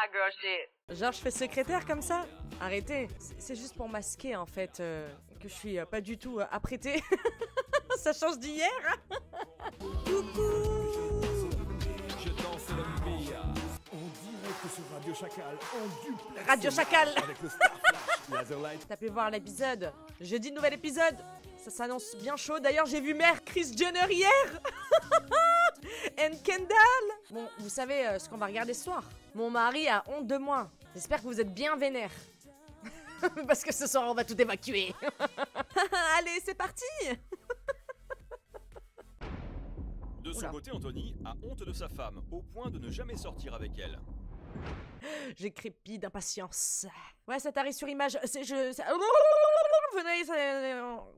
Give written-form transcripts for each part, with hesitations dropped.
gaucher. Genre je fais secrétaire comme ça? Arrêtez. C'est juste pour masquer en fait que je suis pas du tout apprêtée. Ça change d'hier. Coucou. Je danse le Mbia. En direct sur Radio Chacal, en duplex. Radio Chacal. Avec le Star Flash, Laserlight. T'as pu voir l'épisode. Jeudi, nouvel épisode. Ça s'annonce bien chaud. D'ailleurs, j'ai vu mère Kris Jenner hier. And Kendall. Bon, vous savez ce qu'on va regarder ce soir. Mon mari a honte de moi. J'espère que vous êtes bien vénères. Parce que ce soir, on va tout évacuer. Allez, c'est parti. De son côté, Anthony a honte de sa femme, au point de ne jamais sortir avec elle. J'ai crépi d'impatience. Ouais, ça t'arrive sur image.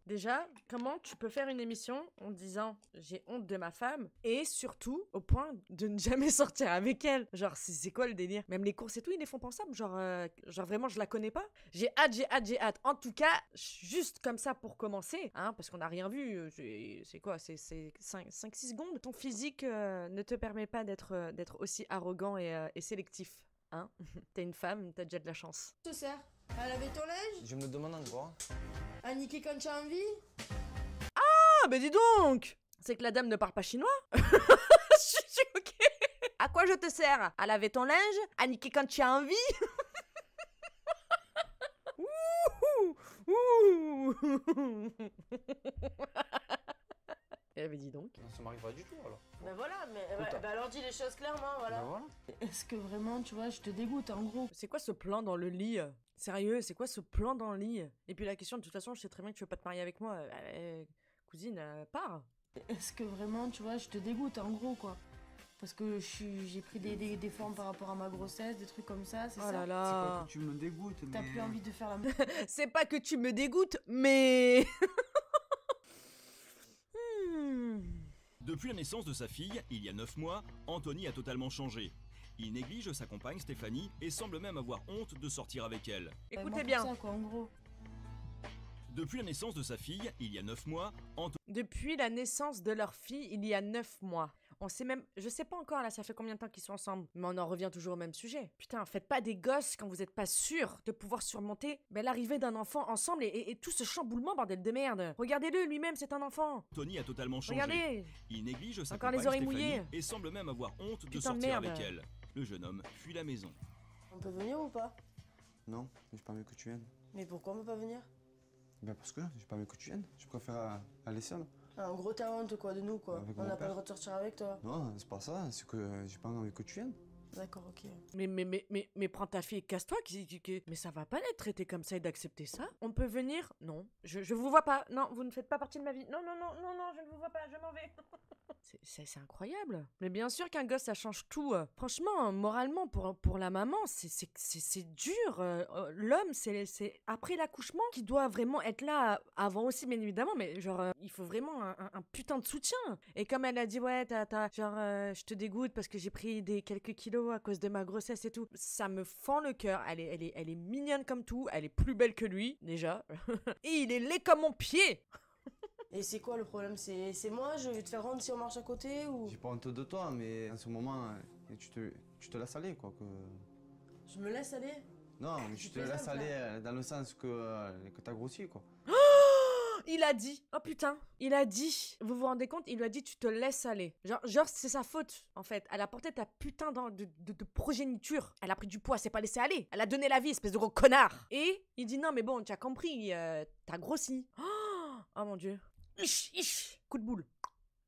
Déjà, comment tu peux faire une émission en disant j'ai honte de ma femme et surtout au point de ne jamais sortir avec elle? Genre, c'est quoi le délire? Même les courses et tout, ils les font pensables. Genre vraiment, je la connais pas. J'ai hâte. En tout cas, juste comme ça pour commencer, hein, parce qu'on n'a rien vu. C'est quoi? C'est 5-6 secondes. Ton physique ne te permet pas d'être aussi arrogant et sélectif. Hein? T'es une femme, t'as déjà de la chance. Te sert à laver ton linge, Je me demande encore. à niquer quand tu as envie. Ah, bah dis donc! C'est que la dame ne parle pas chinois? Je suis choquée! À quoi je te sers? À laver ton linge? À niquer quand tu as envie? Ouh! Ouh! Eh ben dis donc. Non, ça m'arrive pas du tout alors. Ben voilà, mais Putain. bah alors dis les choses clairement, voilà. Ben voilà. Est-ce que vraiment, tu vois, je te dégoûte en gros? C'est quoi ce plan dans le lit? Sérieux, c'est quoi ce plan dans le lit? Et puis la question, de toute façon, je sais très bien que tu veux pas te marier avec moi. Cousine, pars! Est-ce que vraiment, tu vois, je te dégoûte en gros quoi? Parce que j'ai pris des formes par rapport à ma grossesse, des trucs comme ça, c'est Oh ça? là C'est pas là! que tu me dégoûtes, mais... T'as plus envie de faire la C'est pas que tu me dégoûtes, mais... Depuis la naissance de sa fille, il y a 9 mois, Anthony a totalement changé. Il néglige sa compagne Stéphanie et semble même avoir honte de sortir avec elle. Écoutez bien. Ça, quoi, en gros. Depuis la naissance de sa fille, il y a 9 mois, Depuis la naissance de leur fille, il y a 9 mois. On sait même... Je sais pas encore, là, ça fait combien de temps qu'ils sont ensemble. Mais on en revient toujours au même sujet. Putain, faites pas des gosses quand vous êtes pas sûr de pouvoir surmonter l'arrivée d'un enfant ensemble et tout ce chamboulement, bordel de merde. Regardez-le, lui-même, c'est un enfant. Anthony a totalement changé. Regardez. Il néglige sa Encore les compagne oreilles Stéphanie mouillées. et semble même avoir honte de Putain de sortir merde. avec elle. Le jeune homme fuit la maison. On peut venir ou pas? Non, j'ai pas envie que tu viennes. Mais pourquoi on peut pas venir? Ben parce que j'ai pas envie que tu viennes. Je préfère aller seul. Ah, en gros, t'as honte quoi de nous quoi. Avec On mon n'a pas le père. droit de sortir avec toi. Non, c'est pas ça, c'est que j'ai pas envie que tu viennes. D'accord, ok. Mais prends ta fille et casse-toi. Mais ça va pas l'être traité comme ça et d'accepter ça. On peut venir? Non. Je vous vois pas. Non, vous ne faites pas partie de ma vie. Non, je ne vous vois pas. Je m'en vais. C'est incroyable. Mais bien sûr qu'un gosse, ça change tout. Franchement, moralement, pour la maman, c'est dur. L'homme, c'est après l'accouchement qui doit vraiment être là. Avant aussi, bien évidemment. Mais genre, il faut vraiment un putain de soutien. Et comme elle a dit, ouais, je te dégoûte parce que j'ai pris quelques kilos à cause de ma grossesse et tout. Ça me fend le cœur. Elle est mignonne comme tout. Elle est plus belle que lui, déjà. Et il est laid comme mon pied. Et c'est quoi le problème? C'est moi, je vais te faire honte si on marche à côté ou... J'ai pas honte de toi, mais en ce moment, tu te laisses aller, quoi. Je me laisse aller? Non, mais tu te laisses aller dans le sens que t'as grossi, quoi. Il a dit, oh putain, il a dit, vous vous rendez compte, il lui a dit tu te laisses aller. Genre c'est sa faute, en fait. Elle a porté ta putain de progéniture. Elle a pris du poids, c'est pas laissé aller. Elle a donné la vie, espèce de gros connard. Et il dit non mais bon, tu as compris, t'as grossi. Oh mon dieu. Coup de boule.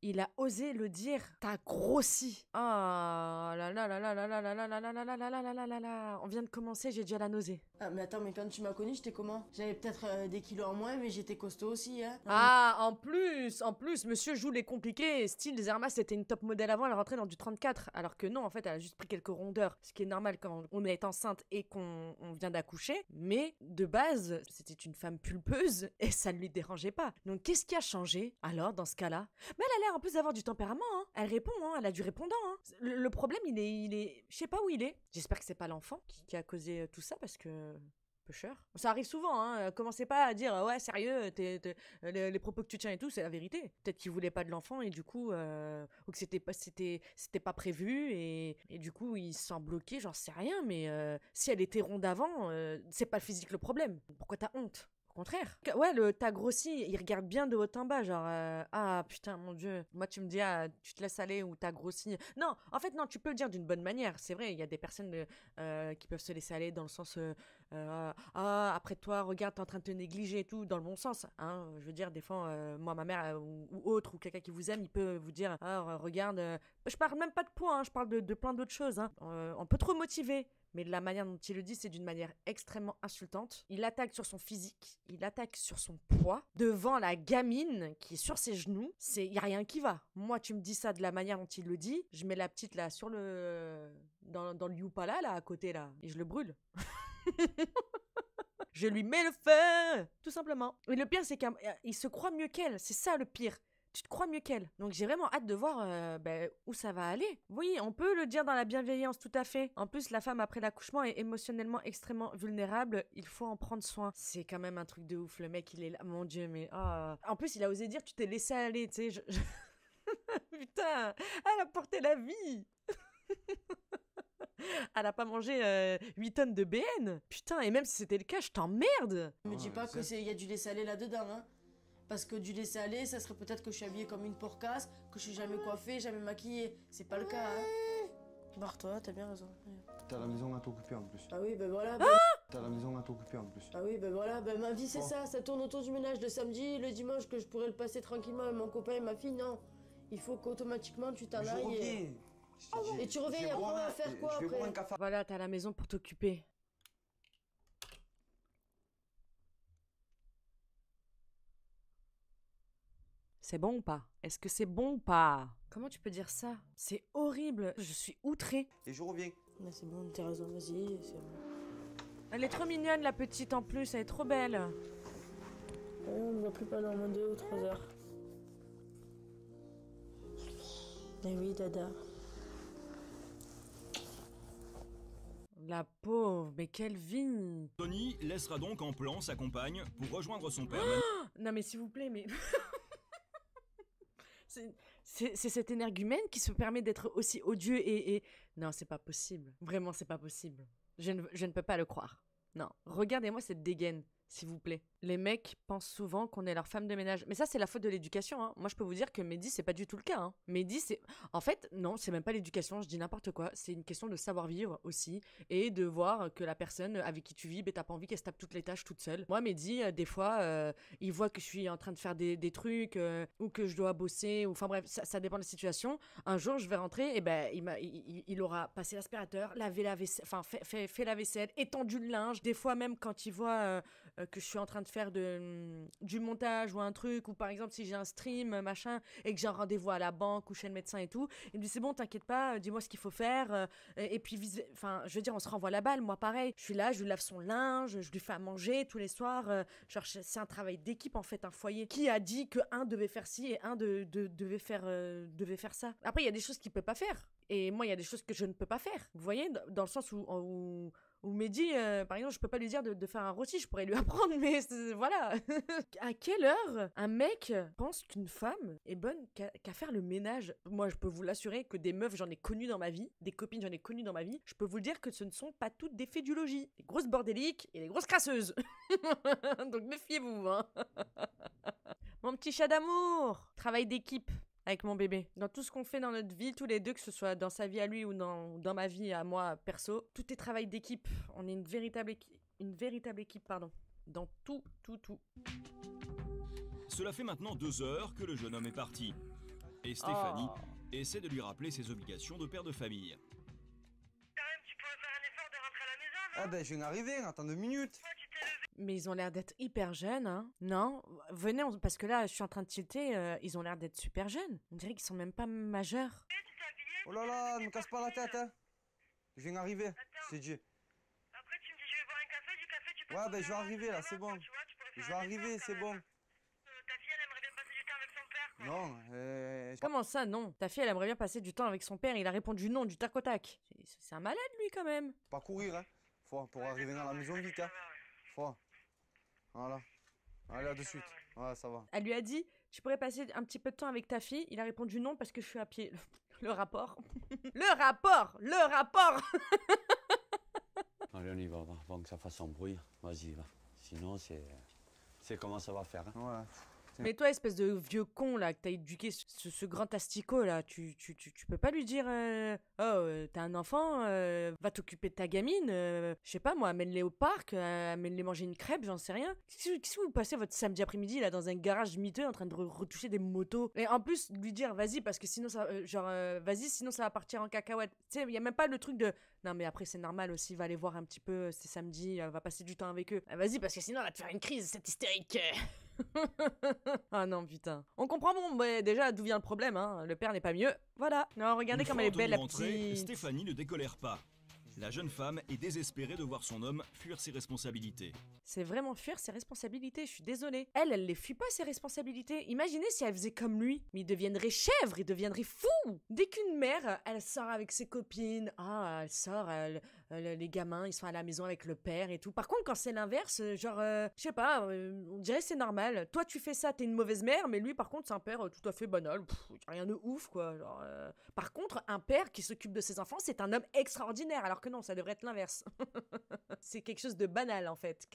Il a osé le dire. T'as grossi. Oh là là là là là là là là là là là là là là là là là. On vient de commencer, j'ai déjà la nausée. Ah mais attends, mais quand tu m'as connue, j'étais comment? J'avais peut-être des kilos en moins, mais j'étais costaud aussi, hein. Ah, en plus, monsieur joue les compliqués. Style, Zerma, c'était une top modèle avant, elle rentrait dans du 34. Alors que non, en fait, elle a juste pris quelques rondeurs. Ce qui est normal quand on est enceinte et qu'on vient d'accoucher. Mais, de base, c'était une femme pulpeuse et ça ne lui dérangeait pas. Donc, qu'est-ce qui a changé, alors, dans ce cas-là? Mais elle a l'air en plus d'avoir du tempérament, hein. Elle répond, hein. Elle a du répondant, hein. Le problème, il est... Je sais pas où il est. J'espère que c'est pas l'enfant qui a causé tout ça parce que... Pusher. Ça arrive souvent, hein. Commencez pas à dire ouais, sérieux, les propos que tu tiens et tout, c'est la vérité. Peut-être qu'il voulait pas de l'enfant et du coup, ou que c'était pas prévu et du coup, il se sent bloqué, j'en sais rien, mais si elle était ronde avant, c'est pas le physique le problème. Pourquoi t'as honte? Au contraire. Ouais, t'as grossi, il regarde bien de haut en bas, genre, ah putain, mon Dieu. Moi, tu me dis, ah, tu te laisses aller ou t'as grossi. Non, en fait, non, tu peux le dire d'une bonne manière. C'est vrai, il y a des personnes qui peuvent se laisser aller dans le sens, ah, après toi, regarde, t'es en train de te négliger et tout, dans le bon sens. Hein. Je veux dire, des fois, moi, ma mère ou autre, ou quelqu'un qui vous aime, il peut vous dire, ah, regarde, je parle même pas de poids, hein, je parle de plein d'autres choses. Hein. On peut trop motiver. Mais la manière dont il le dit, c'est d'une manière extrêmement insultante. Il attaque sur son physique, il attaque sur son poids, devant la gamine qui est sur ses genoux. Il n'y a rien qui va. Moi, tu me dis ça de la manière dont il le dit, je mets la petite là sur dans le Yupala, là, à côté, là, et je le brûle. Je lui mets le feu, tout simplement. Mais le pire, c'est qu'il se croit mieux qu'elle, c'est ça le pire. Tu te crois mieux qu'elle. Donc j'ai vraiment hâte de voir où ça va aller. Oui, on peut le dire dans la bienveillance, tout à fait. En plus, la femme après l'accouchement est émotionnellement extrêmement vulnérable. Il faut en prendre soin. C'est quand même un truc de ouf. Le mec, il est là. Mon Dieu, mais... Oh. En plus, il a osé dire, tu t'es laissé aller, tu sais. Putain, elle a porté la vie. Elle a pas mangé 8 tonnes de BN. Putain, et même si c'était le cas, je t'emmerde. Me dis pas qu'il y a du laisser-aller là-dedans, hein. Parce que du laisser aller, ça serait peut-être que je suis habillée comme une porcasse, que je suis jamais coiffée, jamais maquillée. C'est pas le cas, hein. Barre-toi, t'as bien raison. T'as la maison à t'occuper en plus. Ah oui, ben voilà. T'as la maison à t'occuper en plus. Ah oui, ben voilà, ben ma vie c'est ça tourne autour du ménage. Le samedi, le dimanche, que je pourrais le passer tranquillement avec mon copain et ma fille, non. Il faut qu'automatiquement tu t'en ailles. Et tu reviens et après on va faire quoi après? Voilà, t'as la maison pour t'occuper. C'est bon ou pas? Est-ce que c'est bon ou pas? Comment tu peux dire ça? C'est horrible. Je suis outrée. Et je reviens. Mais c'est bon, t'as raison, vas-y, c'est bon. Elle est trop mignonne, la petite, en plus. Elle est trop belle. On ne voit plus pendant au moins 2 ou 3 heures. Eh oui, dada. La pauvre, mais quelle vie. Tony laissera donc en plan sa compagne pour rejoindre son père. Non mais s'il vous plaît, mais... c'est cet énergumène qui se permet d'être aussi odieux et... Non, c'est pas possible. Vraiment, c'est pas possible. Je ne peux pas le croire. Non. Regardez-moi cette dégaine, s'il vous plaît. Les mecs pensent souvent qu'on est leur femme de ménage. Mais ça, c'est la faute de l'éducation. Hein. Moi, je peux vous dire que Mehdi, c'est pas du tout le cas. Hein. Mehdi, c'est... En fait, non, c'est même pas l'éducation, je dis n'importe quoi. C'est une question de savoir-vivre aussi. Et de voir que la personne avec qui tu vis, ben, t'as pas envie qu'elle se tape toutes les tâches toute seule. Moi, Mehdi, des fois, il voit que je suis en train de faire des trucs ou que je dois bosser. Enfin bref, ça dépend de la situation. Un jour, je vais rentrer et ben, il aura passé l'aspirateur, lavé la vaisselle, enfin, fait la vaisselle, étendu le linge. Des fois, même quand il voit que je suis en train de faire du montage ou un truc, ou par exemple si j'ai un stream machin et que j'ai un rendez-vous à la banque ou chez le médecin et tout, il me dit c'est bon, t'inquiète pas, dis-moi ce qu'il faut faire, et puis enfin je veux dire, on se renvoie la balle. Moi pareil, je suis là, je lui lave son linge, je lui fais à manger tous les soirs, genre c'est un travail d'équipe en fait, un foyer. Qui a dit que un devait faire ci et un devait faire ça? Après il y a des choses qu'il peut pas faire et moi il y a des choses que je ne peux pas faire, vous voyez, dans le sens où Mehdi, par exemple, je peux pas lui dire de faire un rôti, je pourrais lui apprendre, mais voilà. À quelle heure un mec pense qu'une femme est bonne qu'à faire le ménage? Moi, je peux vous l'assurer que des meufs, j'en ai connues dans ma vie, des copines, j'en ai connues dans ma vie, je peux vous le dire que ce ne sont pas toutes des fées du logis. Des grosses bordéliques et des grosses crasseuses. Donc méfiez-vous, hein. Mon petit chat d'amour, travail d'équipe. Avec mon bébé. Dans tout ce qu'on fait dans notre vie, tous les deux, que ce soit dans sa vie à lui ou dans ma vie à moi perso, tout est travail d'équipe. On est une véritable équipe, pardon. Dans tout. Cela fait maintenant 2 heures que le jeune homme est parti. Et Stéphanie essaie de lui rappeler ses obligations de père de famille. Quand même, tu pourrais faire un effort de rentrer à la maison, non? Ah ben je viens d'arriver, attends 2 minutes. Toi, tu t'es levé. Mais ils ont l'air d'être hyper jeunes, hein. Non, venez, parce que là, je suis en train de tilter, ils ont l'air d'être super jeunes. On dirait qu'ils sont même pas majeurs. Tu t'es habillé. Oh là là, ne me casse pas la tête, hein. Je viens d'arriver, Attends. c'est Dieu. Après, tu me dis, je vais boire un café, du café, tu peux. Ouais, te ben je vais faire un arriver là, peu c'est avant, bon. tu vois, tu pourrais Je faire vais un arriver, effort, c'est quand bon. même. Ta fille, elle aimerait bien passer du temps avec son père, quoi. Non, Comment ça, non? Ta fille, elle aimerait bien passer du temps avec son père, il a répondu non du tac au tac. C'est un malade, lui, quand même. pas courir, hein. Pour arriver dans la maison vite, hein. Fois. Voilà. Allez, à de suite. Ouais, ça va. Elle lui a dit, tu pourrais passer un petit peu de temps avec ta fille. Il a répondu non parce que je suis à pied. Le rapport. Le rapport. Allez, on y va, avant que ça fasse un bruit. Vas-y, va. Sinon, c'est comment ça va faire. Hein. Ouais. Mais toi, espèce de vieux con là, que t'as éduqué ce grand asticot là, tu peux pas lui dire t'as un enfant, va t'occuper de ta gamine, je sais pas moi, amène-les au parc, amène-les manger une crêpe, j'en sais rien. Qu'est-ce que vous passez votre samedi après-midi là dans un garage miteux en train de retoucher des motos? Et en plus, lui dire vas-y parce que sinon ça, vas-y sinon ça va partir en cacahuète. Tu sais, y a même pas le truc de non mais après c'est normal aussi, va aller voir un petit peu, c'est samedi, va passer du temps avec eux. Vas-y parce que sinon elle va te faire une crise, cette hystérique. Ah non putain. On comprend déjà d'où vient le problème hein. Le père n'est pas mieux. Voilà. Non, regardez comme elle est belle la petite. Stéphanie ne décolère pas. La jeune femme est désespérée de voir son homme fuir ses responsabilités. C'est vraiment fuir ses responsabilités, je suis désolée. Elle les fuit pas ses responsabilités. Imaginez si elle faisait comme lui. Mais il deviendrait chèvre, il deviendrait fou. Dès qu'une mère, elle sort avec ses copines, elle sort, les gamins, ils sont à la maison avec le père et tout. Par contre, quand c'est l'inverse, genre, je sais pas, on dirait c'est normal. Toi, tu fais ça, t'es une mauvaise mère, mais lui, par contre, c'est un père tout à fait banal. Rien de ouf, quoi. Genre, Par contre, un père qui s'occupe de ses enfants, c'est un homme extraordinaire, alors que non, ça devrait être l'inverse. C'est quelque chose de banal, en fait.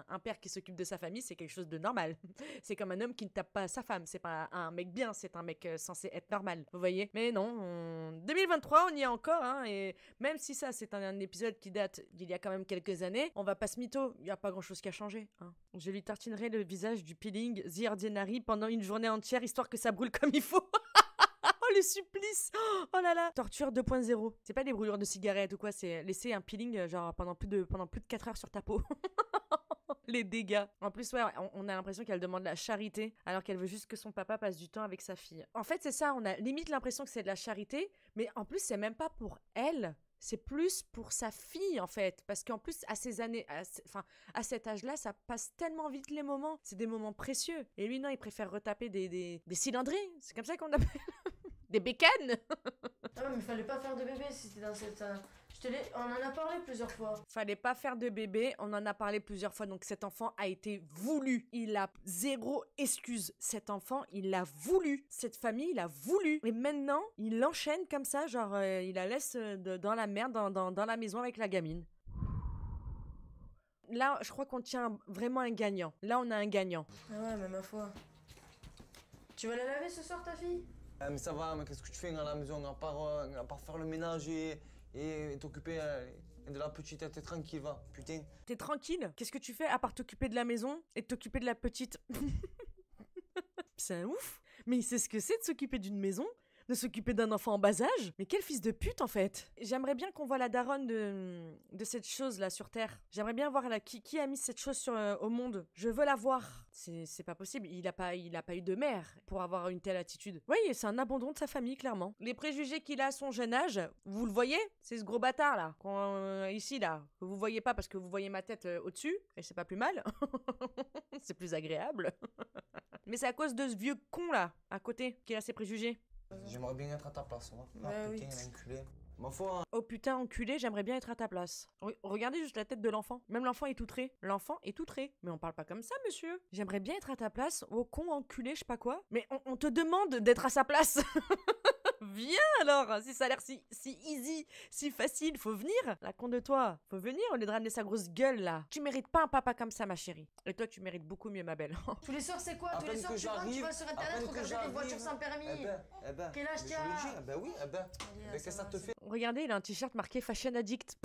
Un père qui s'occupe de sa famille, c'est quelque chose de normal. C'est comme un homme qui ne tape pas sa femme. C'est pas un mec bien, c'est un mec censé être normal. Vous voyez? Mais non, 2023, on y est encore, hein, et même si ça, c'est un épisode qui date d'il y a quand même quelques années, on va pas se mytho, il y a pas grand-chose qui a changé, hein. Je lui tartinerai le visage du peeling The Ordinary pendant une journée entière, histoire que ça brûle comme il faut. Oh le supplice! Oh là là! Torture 2.0. C'est pas des brûlures de cigarettes ou quoi, c'est laisser un peeling genre pendant plus de 4 heures sur ta peau. Les dégâts. En plus, ouais, on a l'impression qu'elle demande la charité alors qu'elle veut juste que son papa passe du temps avec sa fille. En fait, c'est ça, on a limite l'impression que c'est de la charité, mais en plus, c'est même pas pour elle. C'est plus pour sa fille, en fait. Parce qu'en plus, à ces années, à cet âge-là, ça passe tellement vite les moments. C'est des moments précieux. Et lui, non, il préfère retaper des cylindrées. C'est comme ça qu'on appelle. Des bécanes. Ah, mais fallait pas faire de bébé si c'était dans cette... On en a parlé plusieurs fois. Fallait pas faire de bébé, on en a parlé plusieurs fois, donc cet enfant a été voulu. Il a zéro excuse. Cet enfant, il l'a voulu. Cette famille, il a voulu. Et maintenant, il l'enchaîne comme ça, genre, il la laisse dans la merde, dans la maison avec la gamine. Là, je crois qu'on tient vraiment un gagnant. Là, on a un gagnant. Ah ouais, mais ma foi. Tu vas la laver ce soir, ta fille? Mais ça va, mais qu'est-ce que tu fais dans la maison à part faire le ménage et t'occuper de la petite, t'es tranquille, va, putain. T'es tranquille? Qu'est-ce que tu fais à part t'occuper de la maison et t'occuper de la petite? C'est un ouf. Mais il sait ce que c'est de s'occuper d'une maison, de s'occuper d'un enfant en bas âge. Mais quel fils de pute, en fait. J'aimerais bien qu'on voit la daronne de cette chose-là sur Terre. J'aimerais bien voir qui a mis cette chose au monde. Je veux la voir. C'est pas possible. Il a pas eu de mère pour avoir une telle attitude. Oui, c'est un abandon de sa famille, clairement. Les préjugés qu'il a à son jeune âge, vous le voyez? C'est ce gros bâtard, là. Ici, là. Que vous voyez pas parce que vous voyez ma tête au-dessus. Et c'est pas plus mal. C'est plus agréable. Mais c'est à cause de ce vieux con, là, à côté, qu'il a ses préjugés. J'aimerais bien être à ta place, moi. Bah putain, oui. l'enculé. Ma foi. Oh putain, enculé, j'aimerais bien être à ta place. Regardez juste la tête de l'enfant. Même l'enfant est outré. L'enfant est outré. Mais on parle pas comme ça, monsieur. J'aimerais bien être à ta place. Oh con, enculé, je sais pas quoi. Mais on te demande d'être à sa place. Viens alors, si ça a l'air si easy, si facile, faut venir. La con de toi, faut venir au lieu de ramener sa grosse gueule là. Tu mérites pas un papa comme ça, ma chérie. Et toi, tu mérites beaucoup mieux, ma belle. Tous les soirs, c'est quoi? Tous les soirs, tu vas sur internet regarder des voitures sans permis. Quel âge tu as? Ben oui, mais qu'est-ce que ça te fait? Regardez, il a un t-shirt marqué Fashion Addict.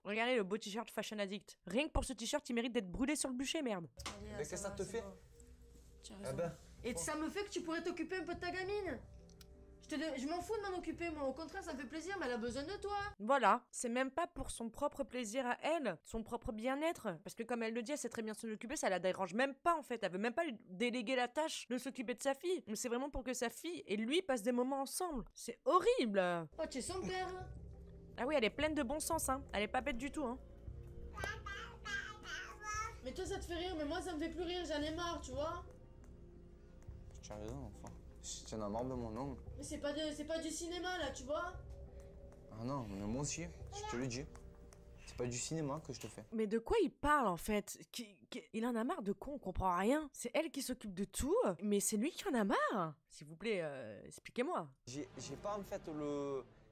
Regardez le beau t-shirt Fashion Addict. Rien que pour ce t-shirt, il mérite d'être brûlé sur le bûcher, merde. Mais qu'est-ce que ça te fait? Tu as raison. Et ça me fait que tu pourrais t'occuper un peu de ta gamine. Je m'en fous de m'en occuper, moi. Au contraire, ça me fait plaisir, mais elle a besoin de toi. Voilà, c'est même pas pour son propre plaisir à elle, son propre bien-être. Parce que comme elle le dit, elle sait très bien s'en occuper, ça la dérange même pas en fait. Elle veut même pas lui déléguer la tâche de s'occuper de sa fille. Mais c'est vraiment pour que sa fille et lui passent des moments ensemble. C'est horrible. Oh, tu es son père. Ah oui, elle est pleine de bon sens, hein. Elle est pas bête du tout, hein. Mais toi, ça te fait rire, mais moi, ça me fait plus rire. J'en ai marre, tu vois. Tu as raison, enfin. Tu en as marre de mon nom. Mais c'est pas du cinéma, là, tu vois. Ah non, mais moi aussi, je te le dis. C'est pas du cinéma que je te fais. Mais de quoi il parle en fait? Il en a marre de quoi? On comprend rien. C'est elle qui s'occupe de tout, mais c'est lui qui en a marre. S'il vous plaît, expliquez-moi. J'ai pas en fait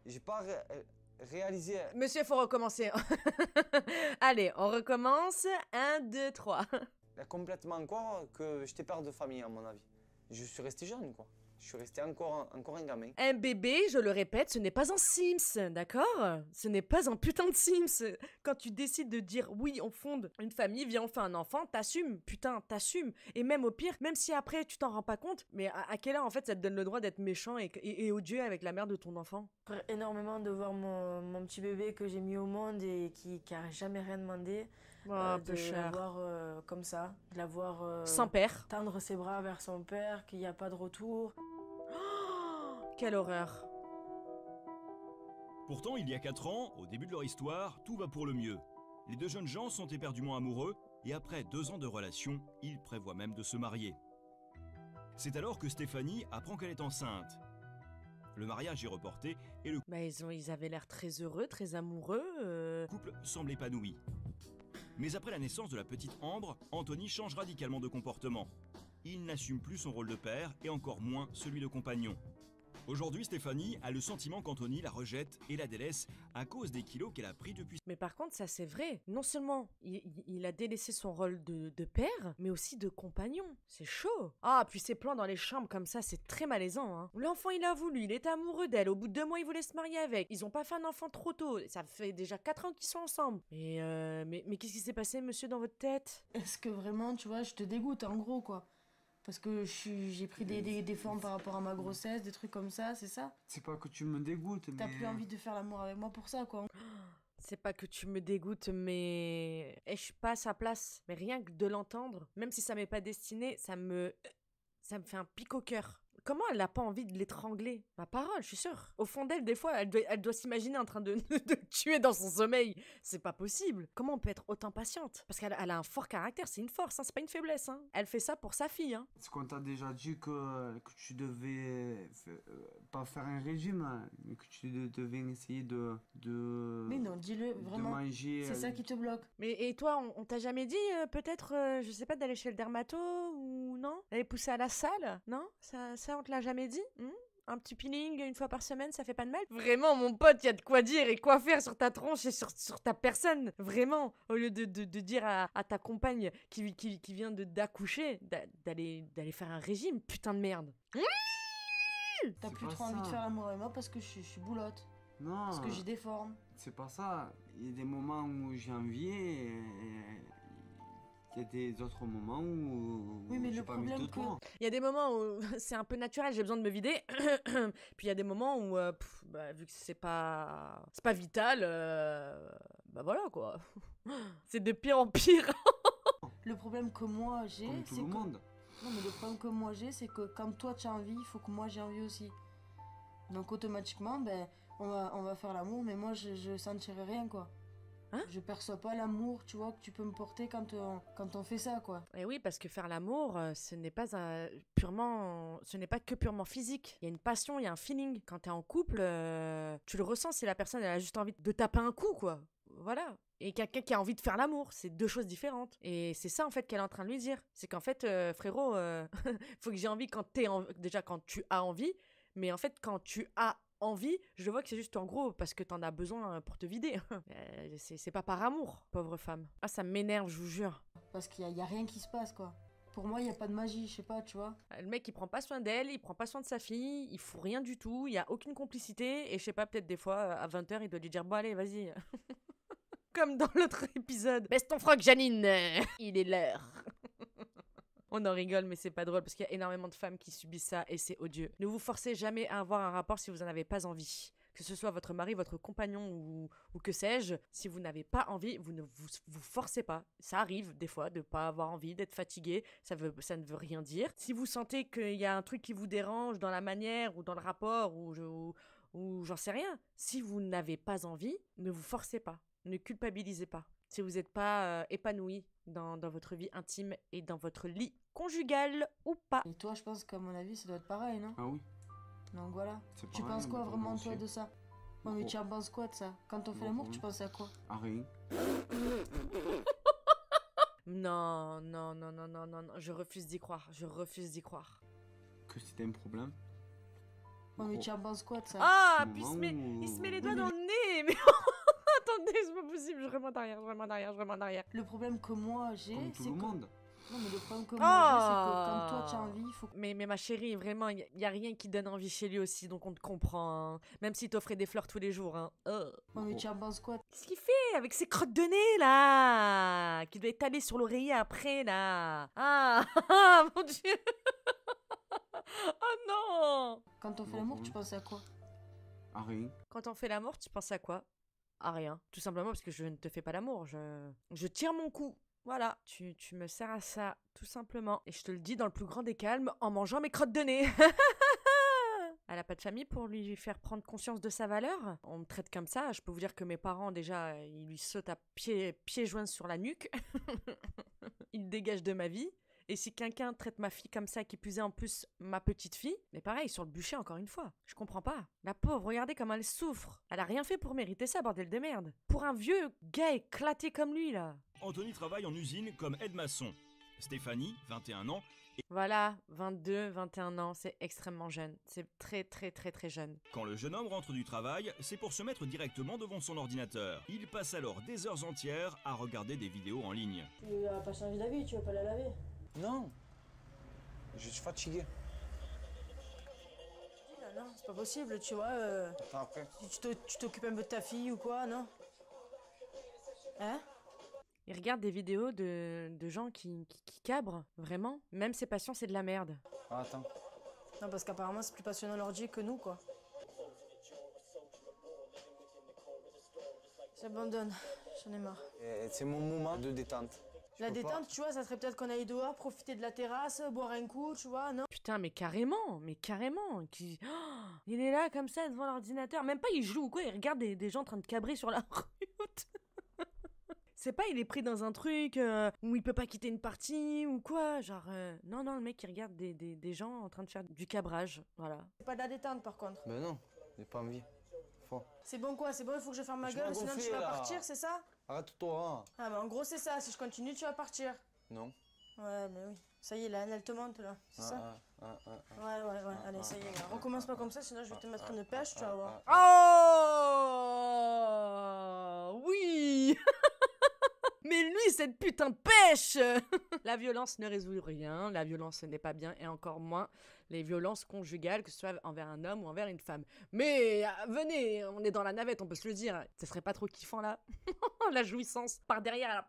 j'ai pas réalisé. Monsieur, faut recommencer. Allez, on recommence. 1, 2, 3. Complètement encore que j'étais père de famille à mon avis. Je suis resté jeune quoi. Je suis resté encore un gamin. Un bébé, je le répète, ce n'est pas un Sims, d'accord? Ce n'est pas un putain de Sims. Quand tu décides de dire oui, on fonde une famille, viens on fait un enfant, t'assumes, putain, t'assumes. Et même au pire, même si après tu t'en rends pas compte, mais à quelle heure en fait ça te donne le droit d'être méchant et odieux avec la mère de ton enfant? Énormément de voir mon petit bébé que j'ai mis au monde et qui a jamais rien demandé. Un peu De cher. l'avoir comme ça, de l'avoir Sans père. tendre ses bras vers son père, qu'il n'y a pas de retour. Quelle horreur. Pourtant, il y a 4 ans, au début de leur histoire, tout va pour le mieux. Les deux jeunes gens sont éperdument amoureux et après 2 ans de relation, ils prévoient même de se marier. C'est alors que Stéphanie apprend qu'elle est enceinte. Le mariage est reporté et le Bah ils avaient l'air très heureux, très amoureux. couple semble épanoui. Mais après la naissance de la petite Ambre, Anthony change radicalement de comportement. Il n'assume plus son rôle de père et encore moins celui de compagnon. Aujourd'hui, Stéphanie a le sentiment qu'Anthony la rejette et la délaisse à cause des kilos qu'elle a pris depuis. Mais par contre, ça c'est vrai. Non seulement il a délaissé son rôle de père, mais aussi de compagnon. C'est chaud. Ah, puis ses plans dans les chambres comme ça, c'est très malaisant. Hein. L'enfant, il a voulu, il était amoureux d'elle. Au bout de 2 mois, il voulait se marier avec. Ils ont pas fait un enfant trop tôt. Ça fait déjà 4 ans qu'ils sont ensemble. Mais qu'est-ce qui s'est passé, monsieur, dans votre tête? Est-ce que vraiment, tu vois, je te dégoûte en gros quoi? Parce que j'ai pris des formes par rapport à ma grossesse, des trucs comme ça, c'est ça? C'est pas que tu me dégoûtes, mais... T'as plus envie de faire l'amour avec moi pour ça quoi? C'est pas que tu me dégoûtes, mais... Et je suis pas à sa place. Mais rien que de l'entendre, même si ça m'est pas destiné, ça me fait un pic au cœur. Comment elle n'a pas envie de l'étrangler? Ma parole, je suis sûre. Au fond d'elle, des fois, elle doit s'imaginer en train de le tuer dans son sommeil. C'est pas possible. Comment on peut être autant patiente? Parce qu'elle a un fort caractère, c'est une force, hein, c'est pas une faiblesse. Hein. Elle fait ça pour sa fille. Hein. Est-ce qu'on t'a déjà dit que tu devais pas faire un régime, hein, mais que tu devais essayer de Mais non, dis-le, vraiment. De manger... C'est ça qui te bloque. Mais et toi, on t'a jamais dit peut-être, je sais pas, d'aller chez le dermato ou non? D'aller pousser à la salle? Non? Ça on te l'a jamais dit? Un petit peeling 1 fois par semaine, ça fait pas de mal? Vraiment, mon pote, y a de quoi dire et quoi faire sur ta tronche et sur ta personne. Vraiment. Au lieu de dire à ta compagne qui vient d'accoucher d'aller faire un régime, putain de merde. T'as plus trop envie de faire l'amour avec moi parce que je suis boulotte. Non. Parce que j'ai des formes. C'est pas ça. Il y a des moments où j'ai envie et il y a des autres moments où oui, mais j'ai le pas envie de problème toi. Il y a des moments où c'est un peu naturel, j'ai besoin de me vider. Puis il y a des moments où, vu que c'est pas vital, bah voilà quoi. C'est de pire en pire. Le problème que moi j'ai, Comme tout c'est le que... monde. Non, mais le problème que moi j'ai, c'est que quand toi tu as envie, il faut que moi j'ai envie aussi. Donc automatiquement, ben, on va faire l'amour, mais moi je sentirai rien quoi. Hein? Je perçois pas l'amour, tu vois, que tu peux me porter quand on fait ça, quoi. Et oui, parce que faire l'amour, ce n'est pas que purement physique. Il y a une passion, il y a un feeling. Quand t'es en couple, tu le ressens si la personne elle a juste envie de taper un coup, quoi. Voilà. Et quelqu'un qui a envie de faire l'amour, c'est 2 choses différentes. Et c'est ça en fait qu'elle est en train de lui dire. C'est qu'en fait, frérot, faut que j'ai envie déjà quand tu as envie, mais en fait quand tu as envie, je vois que c'est juste en gros parce que t'en as besoin pour te vider. C'est pas par amour, pauvre femme. Ah, ça m'énerve, je vous jure. Parce qu'il y a rien qui se passe, quoi. Pour moi, il y a pas de magie, je sais pas, tu vois. Le mec, il prend pas soin d'elle, il prend pas soin de sa fille, il fout rien du tout, il y a aucune complicité, et je sais pas, peut-être des fois, à 20h, il doit lui dire « Bon, allez, vas-y !» Comme dans l'autre épisode. « Baisse ton froc, Janine. Il est l'heure. » On en rigole, mais c'est pas drôle parce qu'il y a énormément de femmes qui subissent ça et c'est odieux. Ne vous forcez jamais à avoir un rapport si vous en avez pas envie. Que ce soit votre mari, votre compagnon ou que sais-je, si vous n'avez pas envie, vous ne vous forcez pas. Ça arrive des fois de pas avoir envie, d'être fatigué, ça ne veut rien dire. Si vous sentez qu'il y a un truc qui vous dérange dans la manière ou dans le rapport ou j'en sais rien, si vous n'avez pas envie, ne vous forcez pas. Ne culpabilisez pas. Si vous n'êtes pas épanoui dans votre vie intime et dans votre lit conjugal ou pas. Et toi, je pense qu'à mon avis, ça doit être pareil, non? Ah oui. Donc voilà. C'est Tu pareil, penses quoi mais vraiment, aussi. toi, de ça? Ouais, mais tu en penses quoi de ça? Quand on fait l'amour, tu penses à quoi? À rien. Non, non, non, non, non, non, non, je refuse d'y croire, je refuse d'y croire. Que c'était un problème. Ouais, mais tu en penses quoi de ça? Ah, Au puis moment il se met où- les doigts Oui, dans mais- le nez, mais attendez, c'est pas possible, je remonte arrière, je remonte arrière, je remonte arrière. Le problème que moi j'ai, Comme tout c'est le que... monde. Non, mais le problème que moi j'ai, c'est que quand toi tu as Ah. envie, il faut que... Mais ma chérie, vraiment, y a rien qui donne envie chez lui aussi, donc on te comprend, hein. Même s'il t'offrait des fleurs tous les jours, hein. Ouais, mais tu en penses quoi? Qu'est-ce qu'il fait avec ses crottes de nez, là? Qui doit étaler sur l'oreiller après, là. Ah, ah, mon Dieu. Oh non. Quand on fait l'amour, tu penses à quoi? À rien. Quand on fait l'amour, tu penses à quoi? À rien. Tout simplement parce que je ne te fais pas l'amour. Je tire mon coup. Voilà. Tu me sers à ça, tout simplement. Et je te le dis dans le plus grand des calmes, en mangeant mes crottes de nez. Elle a pas de famille pour lui faire prendre conscience de sa valeur. On me traite comme ça. Je peux vous dire que mes parents, déjà, ils lui sautent à pieds joints sur la nuque. Ils dégagent de ma vie. Et si quelqu'un traite ma fille comme ça, qui plus est en plus ma petite fille, mais pareil, sur le bûcher encore une fois. Je comprends pas. La pauvre, regardez comment elle souffre. Elle a rien fait pour mériter ça, bordel de merde. Pour un vieux gars éclaté comme lui, là. Anthony travaille en usine comme aide-maçon. Stéphanie, 21 ans, Voilà, 22, 21 ans, c'est extrêmement jeune. C'est très, très, très, très jeune. quand le jeune homme rentre du travail, c'est pour se mettre directement devant son ordinateur. Il passe alors des heures entières à regarder des vidéos en ligne. Tu as pas changé d'avis, tu veux pas la laver? Non. Je suis fatigué. Non, c'est pas possible, tu vois. Attends après. Tu t'occupes un peu de ta fille ou quoi, non? Hein? Il regarde des vidéos de gens qui cabrent, vraiment. Même ses passions, c'est de la merde. Ah, attends. Non, parce qu'apparemment, c'est plus passionnant l'orgie que nous, quoi. J'abandonne, j'en ai marre. Et c'est mon moment de détente. Je La peux pas. détente, tu vois, ça serait peut-être qu'on aille dehors, profiter de la terrasse, boire un coup, tu vois, non? Putain, mais carrément, Oh, il est là, comme ça, devant l'ordinateur. Même pas il joue ou quoi, il regarde des gens en train de cabrer sur la route. C'est pas, il est pris dans un truc où il peut pas quitter une partie ou quoi. Genre, non, le mec, il regarde des gens en train de faire du cabrage. Voilà. C'est pas de la détente, par contre. Ben non, j'ai pas envie. Faut. C'est bon quoi? C'est bon, il faut que je ferme ma Je gueule, m'en sinon tu gonfler, vas là. partir, c'est ça? Arrête-toi. Hein. Ah, mais en gros, c'est ça. Si je continue, tu vas partir. Non. Ouais, mais oui. Ça y est, là, elle te monte, là. C'est ça? Ouais. Allez, ça y est, là. Recommence pas comme ça, sinon je vais te mettre une pêche, tu vas voir. Oh oui. Mais lui, cette putain de pêche. La violence ne résout rien, la violence n'est pas bien, et encore moins les violences conjugales, que ce soit envers un homme ou envers une femme. Mais venez, on est dans la navette, on peut se le dire. Ce serait pas trop kiffant là? La jouissance par derrière, là.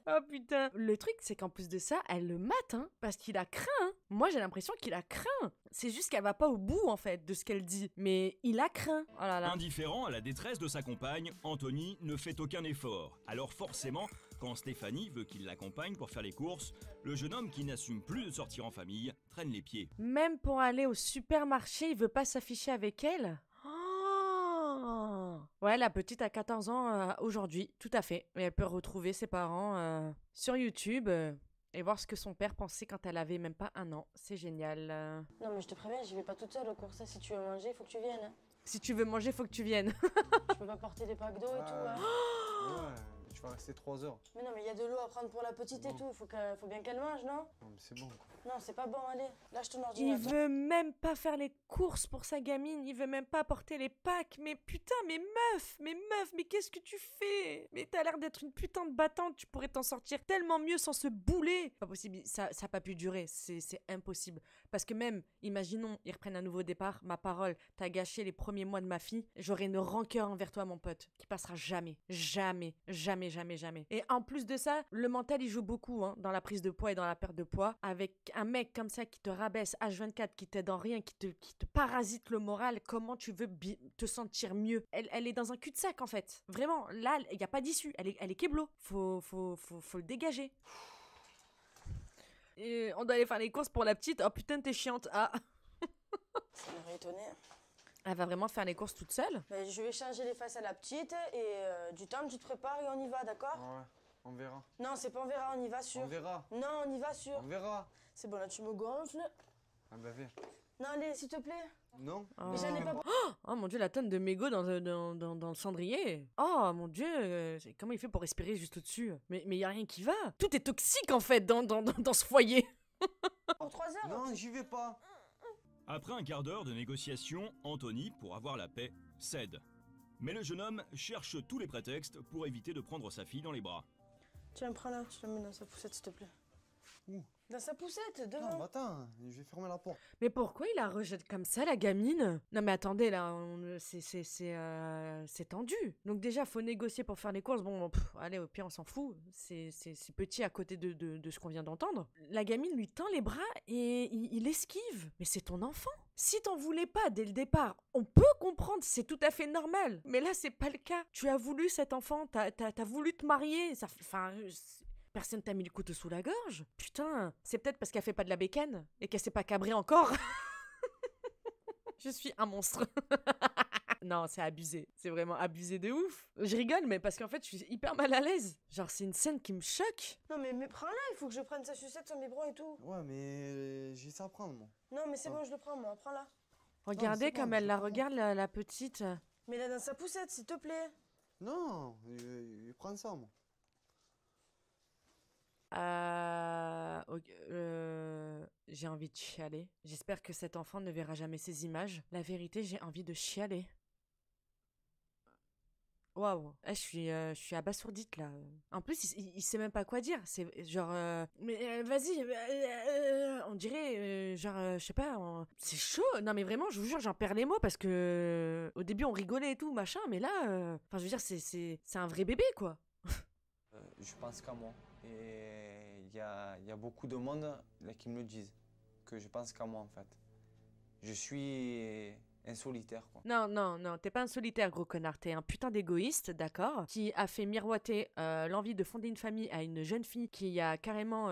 Oh putain. Le truc, c'est qu'en plus de ça, elle le mate, hein, parce qu'il a craint. Hein. Moi, j'ai l'impression qu'il a craint. C'est juste qu'elle va pas au bout, en fait, de ce qu'elle dit. Mais il a craint. Oh là là. Indifférent à la détresse de sa compagne, Anthony ne fait aucun effort. Alors forcément, quand Stéphanie veut qu'il l'accompagne pour faire les courses, le jeune homme qui n'assume plus de sortir en famille traîne les pieds. Même pour aller au supermarché, il veut pas s'afficher avec elle? Oh. Ouais, la petite a 14 ans aujourd'hui, tout à fait. Et elle peut retrouver ses parents sur YouTube et voir ce que son père pensait quand elle avait même pas 1 an. C'est génial. Non, mais je te préviens, j'y vais pas toute seule aux courses. Si tu veux manger, il faut que tu viennes. Hein. Si tu veux manger, faut que tu viennes. Je peux pas porter des packs d'eau et tout. Hein. Ouais, tu vas rester 3 heures. Mais non, mais il y a de l'eau à prendre pour la petite et tout. Faut bien qu'elle mange, non? Non, mais c'est bon. Quoi. Non, c'est pas bon, allez. Lâche ton Il ordinateur. veut même pas faire les courses pour sa gamine, il veut même pas porter les packs. Mais putain, mais meuf, mais qu'est-ce que tu fais? Mais t'as l'air d'être une putain de battante, tu pourrais t'en sortir tellement mieux sans se bouler. Pas possible, ça a pas pu durer, c'est impossible. Parce que même, imaginons, ils reprennent un nouveau départ, ma parole, t'as gâché les premiers mois de ma fille, j'aurai une rancœur envers toi, mon pote, qui passera jamais. Jamais, jamais, jamais, jamais. Et en plus de ça, le mental, il joue beaucoup hein, dans la prise de poids et dans la perte de poids. Avec un mec comme ça qui te rabaisse H24, qui t'aide en rien, qui te parasite le moral, comment tu veux te sentir mieux? Elle est dans un cul-de-sac en fait. Vraiment, là, il n'y a pas d'issue. Elle est kéblo. Faut le dégager. Et on doit aller faire les courses pour la petite. Oh putain, t'es chiante. Ah. Ça m'aurait étonné. Elle va vraiment faire les courses toute seule? Ben, je vais changer les faces à la petite et du temps, tu te prépares et on y va, d'accord? Ouais, on verra. Non, c'est pas on verra, on y va sûr. On verra. Non, on y va sûr. On verra. C'est bon, là, tu me gonfles. Ah bah viens. Non, allez, s'il te plaît. Non. Mais j'en ai pas... Oh mon dieu, la tonne de mégots dans le cendrier. Oh mon dieu, comment il fait pour respirer juste au-dessus? Mais y a rien qui va. Tout est toxique en fait dans ce foyer. Pour 3 heures. Non, j'y vais pas. Après un quart d'heure de négociation, Anthony, pour avoir la paix, cède. Mais le jeune homme cherche tous les prétextes pour éviter de prendre sa fille dans les bras. Tiens, prends-la, tu la mets dans sa poussette, s'il te plaît. Où? Dans sa poussette, Non, devant. bah attends, je vais fermer la porte. Mais pourquoi il la rejette comme ça, la gamine? Non mais attendez, là, c'est tendu. Donc déjà, faut négocier pour faire les courses. Bon, allez, au pire, on s'en fout. C'est petit à côté de ce qu'on vient d'entendre. La gamine lui tend les bras et il esquive. Mais c'est ton enfant. Si t'en voulais pas dès le départ, on peut comprendre, c'est tout à fait normal. Mais là, c'est pas le cas. Tu as voulu cet enfant, t'as voulu te marier. Personne t'a mis le couteau sous la gorge. Putain, c'est peut-être parce qu'elle fait pas de la bécane et qu'elle s'est pas cabrée encore. Je suis un monstre. Non, c'est abusé. C'est vraiment abusé de ouf. Je rigole, mais parce qu'en fait, je suis hyper mal à l'aise. Genre, c'est une scène qui me choque. Non, mais prends-la, il faut que je prenne sa sucette, son biberon et tout. Ouais, mais j'ai ça à prendre, moi. Non, mais c'est bon, je le prends, moi. Prends-la. Regardez c'est bon, comme elle la regarde, la petite. Mets-la dans sa poussette, s'il te plaît. Non, je prends ça, moi. J'ai envie de chialer. J'espère que cet enfant ne verra jamais ces images. La vérité, j'ai envie de chialer. Waouh, je suis abasourdite là. En plus, il sait même pas quoi dire. C'est genre, mais vas-y, on dirait, genre, je sais pas, c'est chaud. Non mais vraiment, je vous jure, j'en perds les mots parce que au début on rigolait et tout, machin, mais là, enfin, je veux dire, c'est un vrai bébé quoi. Je pense qu'à moi. Et il y a beaucoup de monde là, qui me le disent. Que je pense qu'à moi, en fait. Je suis un solitaire, quoi. Non, t'es pas un solitaire, gros connard. T'es un putain d'égoïste, d'accord, qui a fait miroiter l'envie de fonder une famille à une jeune fille qui a carrément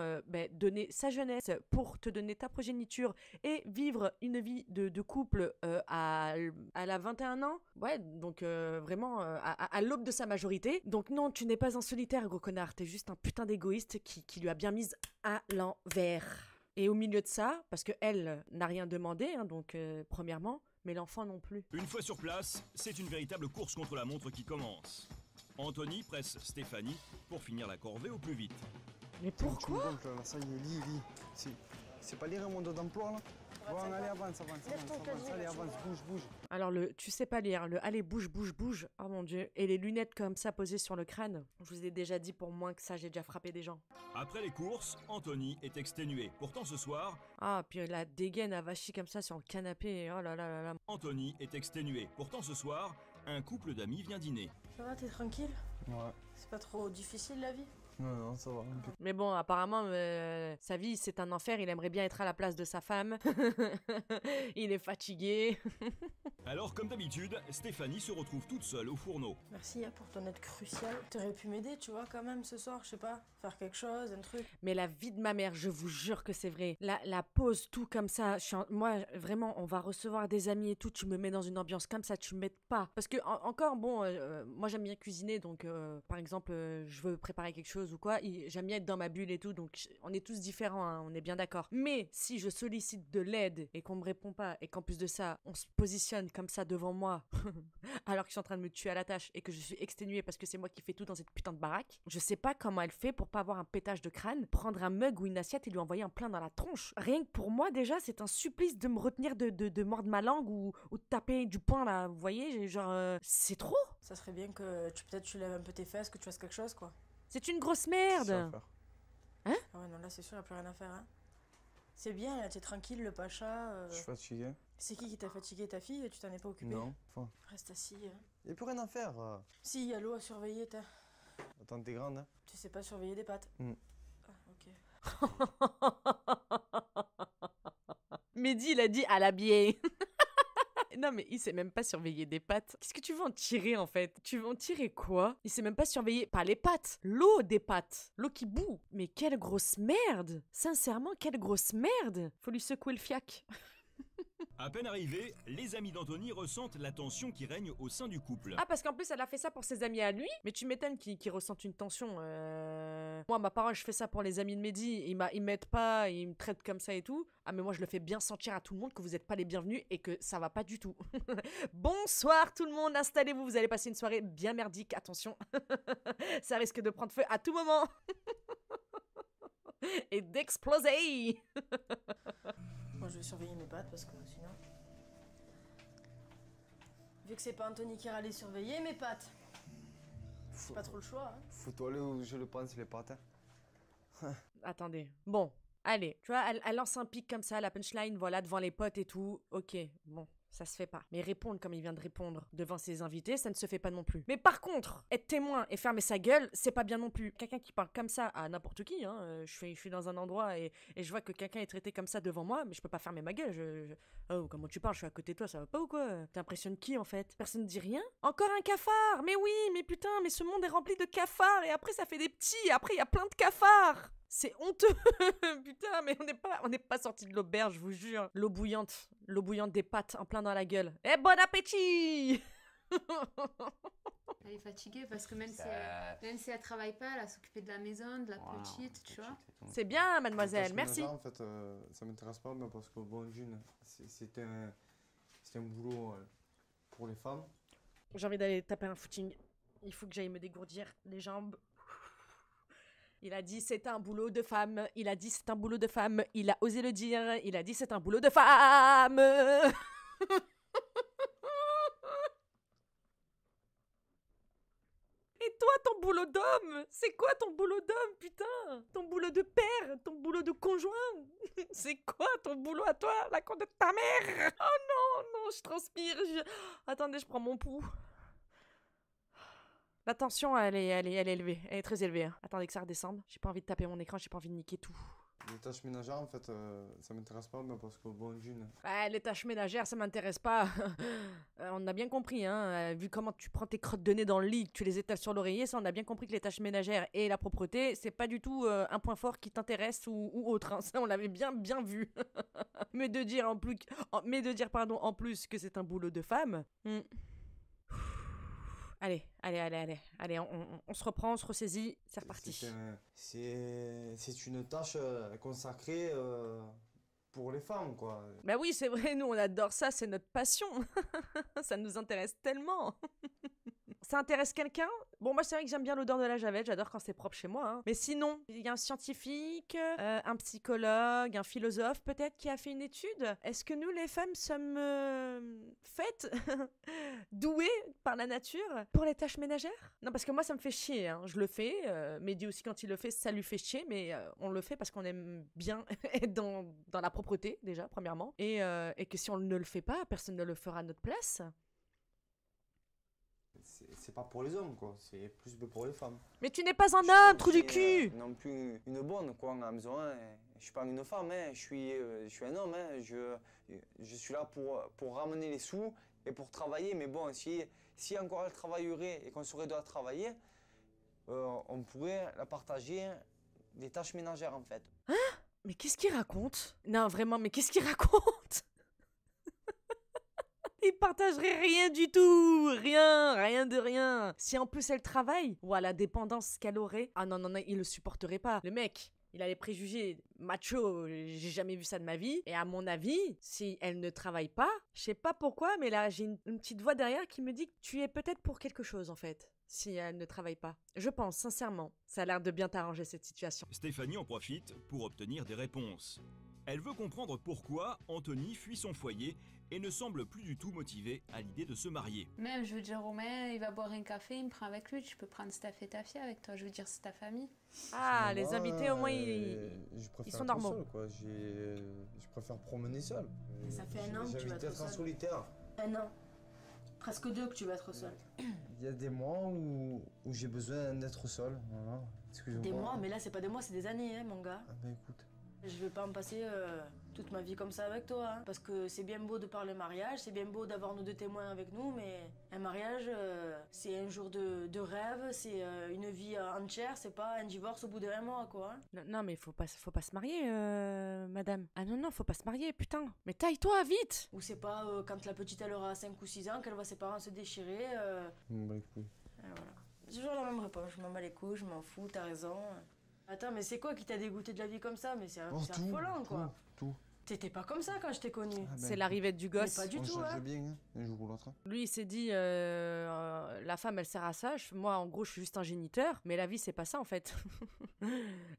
donné sa jeunesse pour te donner ta progéniture et vivre une vie de couple à la 21 ans. Ouais, donc vraiment à l'aube de sa majorité. Donc non, tu n'es pas un solitaire, gros connard. T'es juste un putain d'égoïste qui lui a bien mise à l'envers. Et au milieu de ça, parce que elle n'a rien demandé, hein, donc premièrement, mais l'enfant non plus. Une fois sur place, c'est une véritable course contre la montre qui commence. Anthony presse Stéphanie pour finir la corvée au plus vite. Mais pourquoi? Là, ça y est, lis. C'est pas lire un mode d'emploi, là? Bon, allez, avance. Allez, avance, bouge. Alors, tu sais pas lire, le allez, bouge. Oh mon dieu. Et les lunettes comme ça posées sur le crâne. Je vous ai déjà dit, pour moins que ça, j'ai déjà frappé des gens. Après les courses, Anthony est exténué. Pourtant ce soir... Ah, puis la dégaine avachie comme ça sur le canapé. Oh là là. Anthony est exténué. Pourtant ce soir, un couple d'amis vient dîner. Ça va, t'es tranquille? Ouais. C'est pas trop difficile, la vie? Non, ça va. Mais bon, apparemment, sa vie, c'est un enfer. Il aimerait bien être à la place de sa femme. Il est fatigué. Alors, comme d'habitude, Stéphanie se retrouve toute seule au fourneau. Merci pour ton aide cruciale. T'aurais pu m'aider, tu vois, quand même, ce soir, je sais pas. Faire quelque chose, un truc. Mais la vie de ma mère, je vous jure que c'est vrai. La pause, tout comme ça. Moi, vraiment, on va recevoir des amis et tout. Tu me mets dans une ambiance comme ça, tu m'aides pas. Parce que, encore, bon, moi, j'aime bien cuisiner. Donc, par exemple, je veux préparer quelque chose ou quoi, j'aime bien être dans ma bulle et tout, donc on est tous différents, hein, on est bien d'accord. Mais si je sollicite de l'aide et qu'on me répond pas, et qu'en plus de ça, on se positionne comme ça devant moi, alors que je suis en train de me tuer à la tâche et que je suis exténuée parce que c'est moi qui fais tout dans cette putain de baraque, je sais pas comment elle fait pour pas avoir un pétage de crâne, prendre un mug ou une assiette et lui envoyer un plein dans la tronche. Rien que pour moi, déjà, c'est un supplice de me retenir de mordre ma langue ou de taper du poing, là, vous voyez, genre, c'est trop. Ça serait bien que peut-être tu lèves un peu tes fesses, que tu fasses quelque chose, quoi. C'est une grosse merde. Hein? Ah ouais, non, là, c'est sûr, il n'y a plus rien à faire, hein. C'est bien, là, t'es tranquille, le pacha. Je suis fatigué. C'est qui t'a fatigué, ta fille? Tu t'en es pas occupé? Non. Reste assis, hein. Il n'y a plus rien à faire. Si, il y a l'eau à surveiller, t'as. Attends, t'es grande, hein. Tu sais pas surveiller des pattes? Ah, ok. Mehdi, il a dit à la biais. Non mais il sait même pas surveiller des pattes. Qu'est-ce que tu veux en tirer en fait? Tu veux en tirer quoi? Il sait même pas surveiller, pas les pattes, l'eau des pattes, l'eau qui bout. Mais quelle grosse merde! Sincèrement, quelle grosse merde! Faut lui secouer le fiac. À peine arrivés, les amis d'Anthony ressentent la tension qui règne au sein du couple. Ah, parce qu'en plus, elle a fait ça pour ses amis à lui. Mais tu m'étonnes qu'ils ressentent une tension. Moi, ma parole, je fais ça pour les amis de Mehdi. Ils m'aident pas, ils me traitent comme ça et tout. Ah, mais moi, je le fais bien sentir à tout le monde que vous n'êtes pas les bienvenus et que ça va pas du tout. Bonsoir tout le monde, installez-vous. Vous allez passer une soirée bien merdique. Attention, ça risque de prendre feu à tout moment. Et d'exploser. Moi, je vais surveiller mes pattes parce que sinon... Vu que c'est pas Anthony qui ira les surveiller, mes pattes. C'est pas trop le choix. Hein. Fous-toi là où je le pense, les pattes. Attendez. Bon, allez. Tu vois, elle lance un pic comme ça, la punchline, voilà, devant les potes et tout. Ok, bon. Ça se fait pas. Mais répondre comme il vient de répondre devant ses invités, ça ne se fait pas non plus. Mais par contre, être témoin et fermer sa gueule, c'est pas bien non plus. Quelqu'un qui parle comme ça à n'importe qui, hein, je suis dans un endroit et je vois que quelqu'un est traité comme ça devant moi, mais je peux pas fermer ma gueule. Oh, comment tu parles, je suis à côté de toi, ça va pas ou quoi? T'impressionnes qui en fait? Personne ne dit rien? Encore un cafard? Mais oui, mais putain, mais ce monde est rempli de cafards et après ça fait des petits et après il y a plein de cafards! C'est honteux. Putain, mais on n'est pas sorti de l'auberge, je vous jure. L'eau bouillante des pâtes en plein dans la gueule. Eh, bon appétit. Elle est fatiguée parce que même si elle travaille pas, elle a s'occuper de la maison, de la petite, tu vois. C'est bien, mademoiselle, merci. En fait, ça m'intéresse pas, mais parce que bon, d'une, c'est un boulot pour les femmes. J'ai envie d'aller taper un footing. Il faut que j'aille me dégourdir les jambes. Il a dit c'est un boulot de femme. Il a dit c'est un boulot de femme. Il a osé le dire. Il a dit c'est un boulot de femme. Et toi, ton boulot d'homme? C'est quoi ton boulot d'homme, putain? Ton boulot de père? Ton boulot de conjoint? C'est quoi ton boulot à toi? La con de ta mère? Oh non, je transpire. Attendez, je prends mon pouls. La tension, elle est élevée. Elle est très élevée. Hein. Attendez que ça redescende. J'ai pas envie de taper mon écran, j'ai pas envie de niquer tout. Les tâches ménagères, en fait, ça m'intéresse pas, mais parce que bon, d'une... Les tâches ménagères, ça m'intéresse pas. On a bien compris, hein. Vu comment tu prends tes crottes de nez dans le lit, que tu les étales sur l'oreiller, ça, on a bien compris que les tâches ménagères et la propreté, c'est pas du tout un point fort qui t'intéresse ou autre. Hein. Ça, on l'avait bien vu. Mais de dire en plus que c'est un boulot de femme... Allez, on se reprend, on se ressaisit, c'est reparti. C'est une tâche consacrée pour les femmes, quoi. Bah oui, c'est vrai, nous on adore ça, c'est notre passion. Ça nous intéresse tellement. Ça intéresse quelqu'un? Bon, moi c'est vrai que j'aime bien l'odeur de la javette, j'adore quand c'est propre chez moi. Hein. Mais sinon, il y a un scientifique, un psychologue, un philosophe peut-être qui a fait une étude. Est-ce que nous les femmes sommes faites, douées par la nature pour les tâches ménagères? Non, parce que moi ça me fait chier, hein. Je le fais. Mehdi aussi quand il le fait, ça lui fait chier, mais on le fait parce qu'on aime bien être dans la propreté déjà, premièrement. Et que si on ne le fait pas, personne ne le fera à notre place. C'est pas pour les hommes, quoi. C'est plus pour les femmes. Mais tu n'es pas un homme, trou du cul! Non plus une bonne, quoi, à maison. Hein. Je suis pas une femme, hein. Je suis un homme. Hein. Je suis là pour ramener les sous et pour travailler. Mais bon, si encore elle travaillerait et qu'on saurait doit travailler, on pourrait la partager des tâches ménagères, en fait. Hein? Mais qu'est-ce qu'il raconte? Non, vraiment, mais qu'est-ce qu'il raconte? Il partagerait rien du tout, rien de rien. Si en plus elle travaille, ou à la dépendance qu'elle aurait, ah non, il le supporterait pas. Le mec, il a les préjugés macho, j'ai jamais vu ça de ma vie. Et à mon avis, si elle ne travaille pas, je sais pas pourquoi, mais là j'ai une petite voix derrière qui me dit que tu es peut-être pour quelque chose en fait. Si elle ne travaille pas. Je pense, sincèrement, ça a l'air de bien t'arranger cette situation. Stéphanie en profite pour obtenir des réponses. Elle veut comprendre pourquoi Anthony fuit son foyer et ne semble plus du tout motivé à l'idée de se marier. Même, je veux dire, Romain, il va boire un café, il me prend avec lui, tu peux prendre Steph et ta fille avec toi, je veux dire, c'est ta famille. Ah, les invités, au moins, ils sont normaux. Seul, quoi. Je préfère promener seul. Ça fait un an que tu vas être en solitaire. Un an. Presque 2 que tu vas être seul. Il y a des mois où j'ai besoin d'être seul. Voilà. Des mois, mais là, c'est pas des mois, c'est des années, hein, mon gars. Ah ben écoute. Je vais pas me passer toute ma vie comme ça avec toi. Hein. Parce que c'est bien beau de parler mariage, c'est bien beau d'avoir nos 2 témoins avec nous, mais un mariage, c'est un jour de rêve, c'est une vie entière, c'est pas un divorce au bout d'1 mois, quoi. Hein. Non, mais faut pas se marier, madame. Ah non, faut pas se marier, putain. Mais taille-toi, vite. Ou c'est pas quand la petite, elle aura 5 ou 6 ans, qu'elle voit ses parents se déchirer. Bah écoute. Voilà. C'est toujours la même réponse, je m'en bats les couilles, je m'en fous, t'as raison. Attends, mais c'est quoi qui t'a dégoûté de la vie comme ça? Mais c'est affolant, quoi. Tout. T'étais pas comme ça quand je t'ai connu. C'est l'arrivée du gosse. Mais pas du tout, hein. bien, hein, un jour ou l'autre. Lui, il s'est dit, la femme, elle sert à ça. Moi, en gros, je suis juste un géniteur. Mais la vie, c'est pas ça, en fait.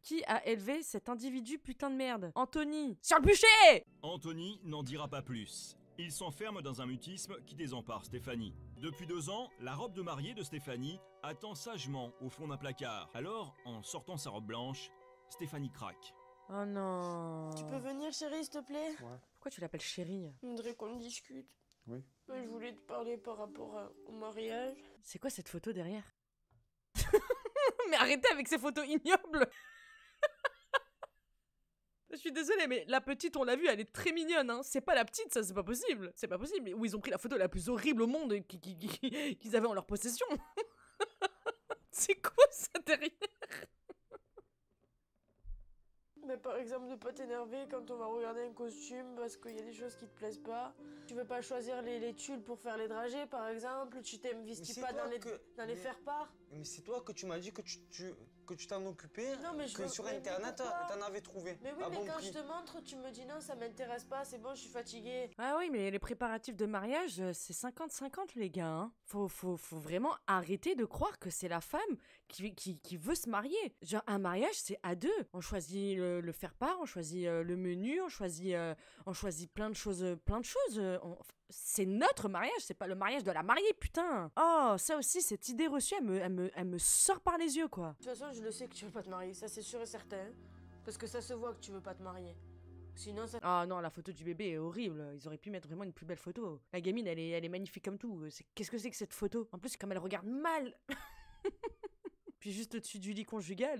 Qui a élevé cet individu putain de merde? Anthony, sur le bûcher! Anthony n'en dira pas plus. Il s'enferme dans un mutisme qui désempare Stéphanie. Depuis 2 ans, la robe de mariée de Stéphanie attend sagement au fond d'un placard. Alors, en sortant sa robe blanche, Stéphanie craque. Oh non. Tu peux venir, chérie, s'il te plaît? Ouais. Pourquoi tu l'appelles chérie? Je voudrais qu'on discute. Oui. Je voulais te parler par rapport au mariage. C'est quoi cette photo derrière? Mais arrêtez avec ces photos ignobles. Je suis désolée, mais la petite, on l'a vue, elle est très mignonne, hein. C'est pas la petite, ça, c'est pas possible. C'est pas possible. Où ils ont pris la photo la plus horrible au monde qu'ils avaient en leur possession. C'est quoi ça derrière? Mais par exemple, ne pas t'énerver quand on va regarder un costume parce qu'il y a des choses qui te plaisent pas. Tu veux pas choisir les tulles pour faire les dragées, par exemple. Tu t'investis pas dans les faire-part. Mais c'est toi que tu m'as dit que tu t'en occupais, non, mais que sur internet t'en avais trouvé. Mais oui, mais quand je te montre, tu me dis non, ça m'intéresse pas, c'est bon, je suis fatiguée. Ah oui, mais les préparatifs de mariage, c'est 50-50 les gars. Hein. Faut vraiment arrêter de croire que c'est la femme qui veut se marier. Genre un mariage, c'est à 2. On choisit le faire-part, on choisit le menu, on choisit plein de choses. C'est notre mariage, c'est pas le mariage de la mariée, putain. Oh, ça aussi, cette idée reçue, elle me sort par les yeux, quoi. De toute façon, je le sais que tu veux pas te marier, ça c'est sûr et certain. Parce que ça se voit que tu veux pas te marier. Sinon, ça... Ah non, la photo du bébé est horrible. Ils auraient pu mettre vraiment une plus belle photo. La gamine, elle est magnifique comme tout. Qu'est-ce que c'est que cette photo? En plus, comme elle regarde mal. Puis juste au-dessus du lit conjugal,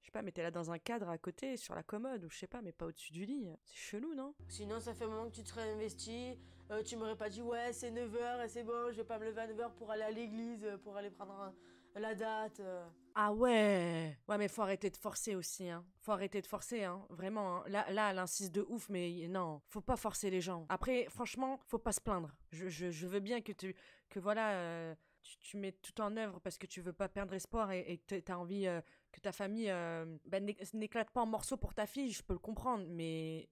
je sais pas, mettez-la dans un cadre à côté, sur la commode, ou je sais pas, mais pas au-dessus du lit. C'est chelou, non? Sinon, ça fait un moment que tu te serais investi. Tu m'aurais pas dit, ouais, c'est 9h et c'est bon, je vais pas me lever à 9h pour aller à l'église, pour aller prendre la date. Ah ouais. Ouais, mais faut arrêter de forcer aussi, hein. Faut arrêter de forcer, hein. Vraiment, hein. Là, elle insiste de ouf, mais non, faut pas forcer les gens. Après, franchement, faut pas se plaindre. Je veux bien que voilà... Tu mets tout en œuvre parce que tu veux pas perdre espoir et que t'as envie que ta famille n'éclate pas en morceaux pour ta fille, je peux le comprendre, mais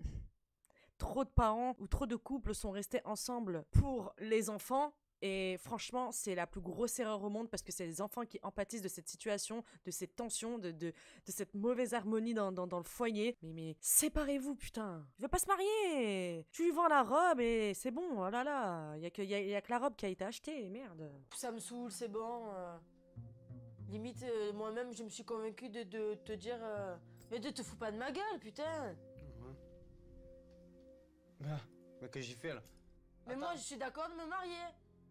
trop de parents ou trop de couples sont restés ensemble pour les enfants. Et franchement, c'est la plus grosse erreur au monde parce que c'est les enfants qui empathissent de cette situation, de cette tension, de cette mauvaise harmonie dans le foyer. Mais séparez-vous, putain. Je veux pas se marier. Tu lui vends la robe et c'est bon. Oh là là. Y a que la robe qui a été achetée. Merde. Ça me saoule, c'est bon. Limite, moi-même, je me suis convaincue de te dire... mais de te fous pas de ma gueule, putain. Mais que j'ai fait, là? Mais attends. Moi, je suis d'accord de me marier.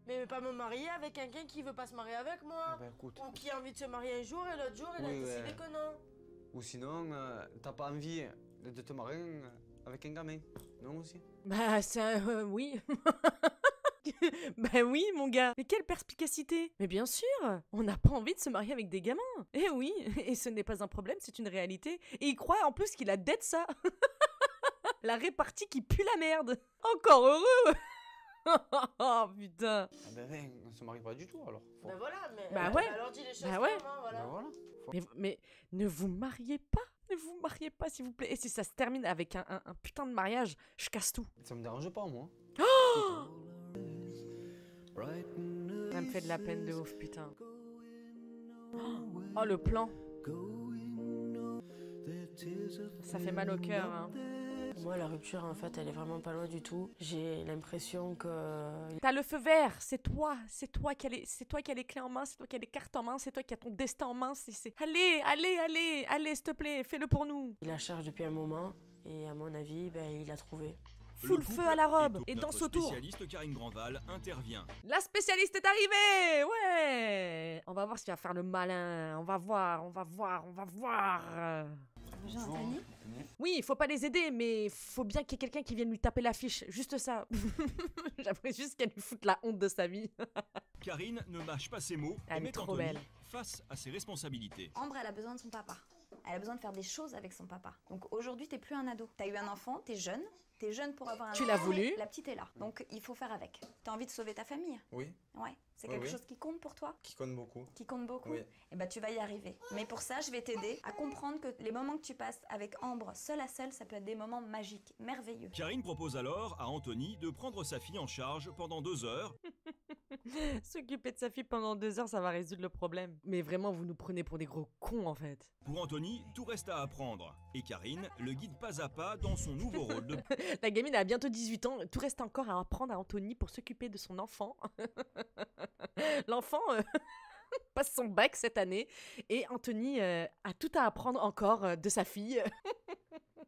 Mais pas me marier avec quelqu'un qui veut pas se marier avec moi. Écoute. Ou qui a envie de se marier un jour et l'autre jour il a décidé que non. Ou sinon, t'as pas envie de te marier avec un gamin, non aussi? Bah ça, oui. Bah oui, mon gars. Mais quelle perspicacité. Mais bien sûr, on n'a pas envie de se marier avec des gamins. Eh oui, et ce n'est pas un problème, c'est une réalité. Et il croit en plus qu'il a d'être ça. La répartie qui pue la merde. Encore heureux. Oh putain. Ah ben on se marie pas du tout alors. Bah voilà, mais bah ouais. Alors dis les choses bah ouais. clairement, voilà. Bah voilà. Mais ne vous mariez pas. Ne vous mariez pas s'il vous plaît. Et si ça se termine avec un putain de mariage, je casse tout. Ça me dérange pas moi. Oh, ça me fait de la peine de ouf, putain. Oh le plan. Ça fait mal au cœur, hein. Moi, la rupture, en fait, elle est vraiment pas loin du tout. J'ai l'impression que... T'as le feu vert, c'est toi qui as les clés en main, c'est toi qui as les cartes en main, c'est toi qui as ton destin en main. Allez, s'il te plaît, fais-le pour nous. Il la cherche depuis un moment, et à mon avis, il l'a trouvé. Fous le feu à la robe, et danse autour. La spécialiste Karine Grandval intervient. La spécialiste est arrivée, ouais. On va voir s'il va faire le malin, on va voir. Bonjour Anthony. Oui, il faut pas les aider, mais faut bien qu'il y ait quelqu'un qui vienne lui taper l'affiche. Juste ça. J'aimerais juste qu'elle lui foute la honte de sa vie. Karine ne mâche pas ses mots et Elle est met trop Anthony belle. face à ses responsabilités. Ambre, elle a besoin de son papa. Elle a besoin de faire des choses avec son papa. Donc aujourd'hui, t'es plus un ado. T'as eu un enfant, t'es jeune. T'es jeune pour avoir un Tu enfant, l'as voulu. mais la petite est là. Donc il faut faire avec. T'as envie de sauver ta famille? Oui, Ouais. C'est Oui, quelque oui. chose qui compte pour toi? qui compte beaucoup. Qui compte beaucoup? Oui. Et bah tu vas y arriver. Mais pour ça, je vais t'aider à comprendre que les moments que tu passes avec Ambre, seule à seule, ça peut être des moments magiques, merveilleux. Karine propose alors à Anthony de prendre sa fille en charge pendant 2 heures. S'occuper de sa fille pendant 2 heures, ça va résoudre le problème. Mais vraiment, vous nous prenez pour des gros cons en fait. Pour Anthony, tout reste à apprendre. Et Karine le guide pas à pas dans son nouveau rôle de... La gamine a bientôt 18 ans, tout reste encore à apprendre à Anthony pour s'occuper de son enfant. L'enfant passe son bac cette année et Anthony a tout à apprendre encore de sa fille.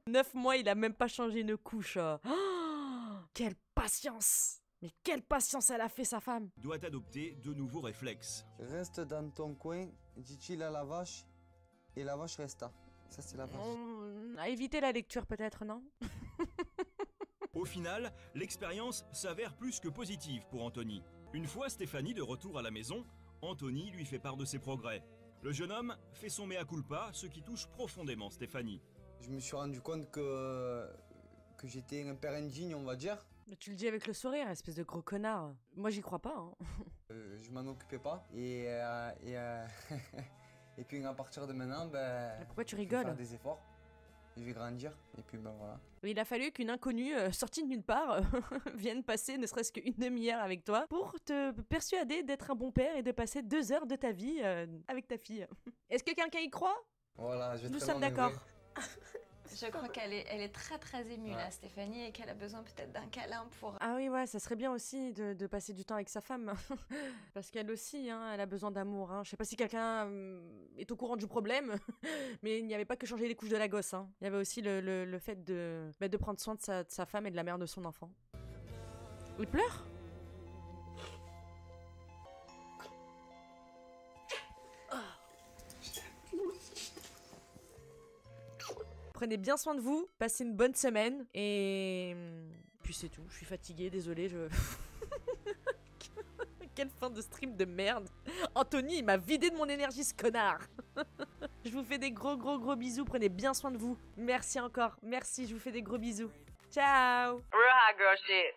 9 mois, il a même pas changé une couche. Oh, quelle patience! Mais quelle patience elle a fait sa femme! doit adopter de nouveaux réflexes. Reste dans ton coin, dit-il à la vache, et la vache resta. Ça, c'est la vache. À éviter la lecture peut-être, non? Au final, l'expérience s'avère plus que positive pour Anthony. Une fois Stéphanie de retour à la maison, Anthony lui fait part de ses progrès. Le jeune homme fait son mea culpa, ce qui touche profondément Stéphanie. Je me suis rendu compte que j'étais un père indigne, on va dire. Mais tu le dis avec le sourire, espèce de gros connard. Moi j'y crois pas. Hein. Je m'en occupais pas. Et puis à partir de maintenant, ben, Pourquoi tu je vais rigoles? faire des efforts. Je vais grandir. Et puis ben voilà. Il a fallu qu'une inconnue sortie de nulle part vienne passer ne serait-ce qu'une demi-heure avec toi pour te persuader d'être un bon père et de passer 2 heures de ta vie avec ta fille. Est-ce que quelqu'un y croit? Voilà, je vais Nous très sommes bien d'accord. m'ouvrir. Je crois qu'elle est très très émue Ouais. là, Stéphanie, et qu'elle a besoin peut-être d'un câlin pour... Ah oui, ouais, ça serait bien aussi de passer du temps avec sa femme. Parce qu'elle aussi, hein, elle a besoin d'amour. Hein. Je sais pas si quelqu'un est au courant du problème, mais il n'y avait pas que changer les couches de la gosse. Hein. Il y avait aussi le fait de prendre soin de sa femme et de la mère de son enfant. Il pleure? Prenez bien soin de vous, passez une bonne semaine et puis c'est tout. Je suis fatiguée, désolée, je... Quelle fin de stream de merde. Anthony, il m'a vidé de mon énergie, ce connard. Je vous fais des gros bisous, prenez bien soin de vous. Merci encore, merci, je vous fais des gros bisous. Ciao. Real hot girl shit.